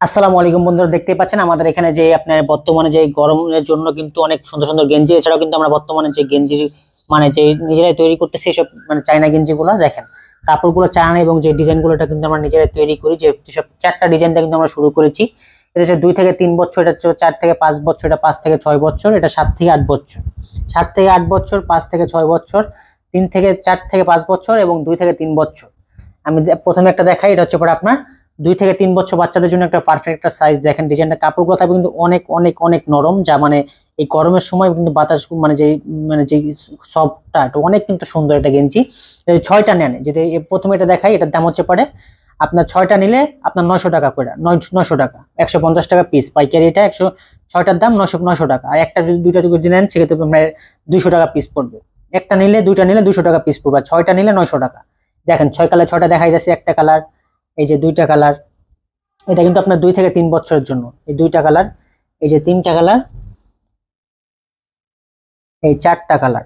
আসসালামু আলাইকুম বন্ধুরা, দেখতেই পাচ্ছেন আমাদের এখানে যে আপনার বর্তমানে যে গরমের জন্য কিন্তু অনেক সুন্দর সুন্দর গেঞ্জি, এছাড়াও কিন্তু আমরা বর্তমানে যে গেঞ্জির মানে যে নিজেরাই তৈরি করতেছি এইসব মানে চাইনা গেঞ্জিগুলো দেখেন। কাপড়গুলো চায়না এবং যে ডিজাইন গুলো এটা কিন্তু আমরা নিজেরাই তৈরি করি। যে যেসব চারটা ডিজাইন দিয়ে কিন্তু আমরা শুরু করেছি। এটা হচ্ছে 2 থেকে 3 বছর, এটা হচ্ছে 4 থেকে 5 বছর, এটা 5 থেকে 6 বছর, এটা 7 থেকে 8 বছর। 7 থেকে 8 বছর, 5 থেকে 6 বছর, 3 থেকে 4 থেকে 5 বছর এবং 2 থেকে 3 বছর। আমি প্রথমে একটা দেখাই, এটা হচ্ছে পরে আপনার 2 থেকে 3 বছর বাচ্চাদের জন্য একটা পারফেক্ট একটা সাইজ। দেখেন ডিজাইনটা, কাপড়গুলো থাকবে কিন্তু অনেক অনেক অনেক নরম, যা মানে এই গরমের সময় কিন্তু বাতাস মানে যে সফটটা এটা অনেক কিন্তু সুন্দর একটা গেঞ্জি। এই 6টা নেন, যদি প্রথমে এটা দেখাই, এটার দাম হচ্ছে পরে আপনার 6টা নিলে আপনার 900 টাকা করে, 900 টাকা, 150 টাকা পিস পাইকারি। এটা 6টার দাম 900 টাকা। আর একটা যদি দুইটা যদি নেন সেক্ষেত্রে আপনার 200 টাকা পিস পড়বে। একটা নিলে দুইটা নিলে 200 টাকা পিস পড়বে, আর 6টা নিলে 900 টাকা। দেখেন 6 কালার 6টা দেখাই যাচ্ছে, একটা কালার, এই যে 2টা কালার। এটা কিন্তু আপনার 2 থেকে 3 বছরের জন্য। এই 2টা কালার, এই যে 3টা কালার, এই 4টা কালার,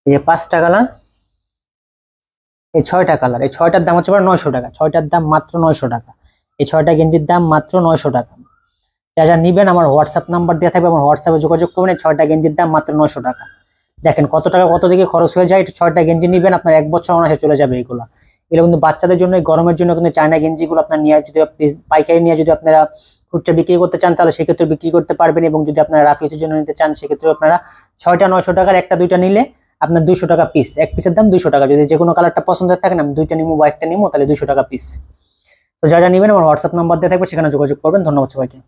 এই যে 5টা কালার, এই 6টা কালার। এই 6টার দাম হচ্ছে 900 টাকা। 6টার দাম মাত্র 900 টাকা। এই 6টা গেঞ্জির দাম মাত্র 900 টাকা। যা যা নিবেন আমার হোয়াটসঅ্যাপ নাম্বার দেওয়া থাকবে, আমার হোয়াটসঅ্যাপে যোগাযোগ করবেন। এই 6টা গেঞ্জির দাম মাত্র 900 টাকা। দেখেন কত টাকা কত দিকে খরচ হয়ে যায়। এটা 6টা গেঞ্জি নিবেন, আপনার 1 বছর অনায়াসে চলে যাবে এগুলো। এগুলো কিন্তু বাচ্চাদের জন্য, এই গরমের জন্য কিন্তু চায়না গেঞ্জিগুলো আপনার নিয়ে যদি পাইকারি নিয়ে যদি আপনারা খুচরা বিক্রি করতে চান তাহলে সেক্ষেত্রে বিক্রি করতে পারবেন। এবং যদি আপনারা রাফিউজের জন্য নিতে চান সেক্ষেত্রে আপনারা 6টা 900 টাকার, একটা দুইটা নিলে আপনার 200 টাকা পিস। এক পিসের দাম 200 টাকা। যদি যে কোনো কালারটা পছন্দের থাকে না, আমি দুইটা নিবো বা একটা নিবো, তাহলে 200 টাকা পিস। তো যা যা নিবেন আমার হোয়াটসঅ্যাপ নাম্বার দেওয়া থাকবে, সেখানে যোগাযোগ করবেন। ধন্যবাদ সবাইকে।